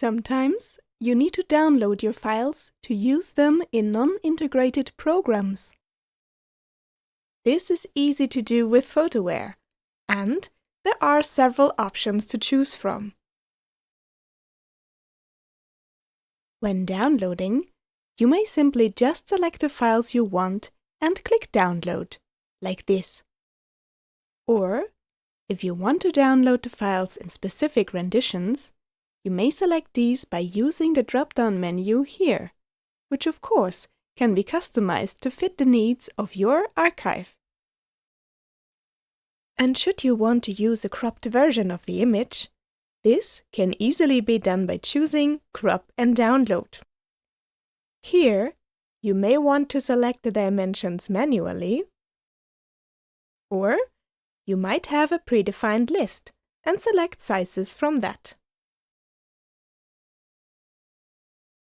Sometimes you need to download your files to use them in non-integrated programs. This is easy to do with Photoware, and there are several options to choose from. When downloading, you may simply just select the files you want and click Download, like this. Or, if you want to download the files in specific renditions, you may select these by using the drop-down menu here, which of course can be customized to fit the needs of your archive. And should you want to use a cropped version of the image, this can easily be done by choosing Crop and Download. Here, you may want to select the dimensions manually, or you might have a predefined list and select sizes from that.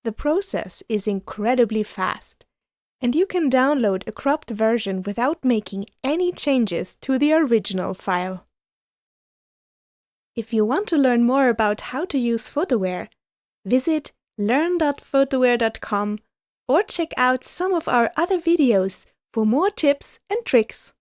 The process is incredibly fast, and you can download a cropped version without making any changes to the original file. If you want to learn more about how to use Photoware, visit learn.photoware.com or check out some of our other videos for more tips and tricks.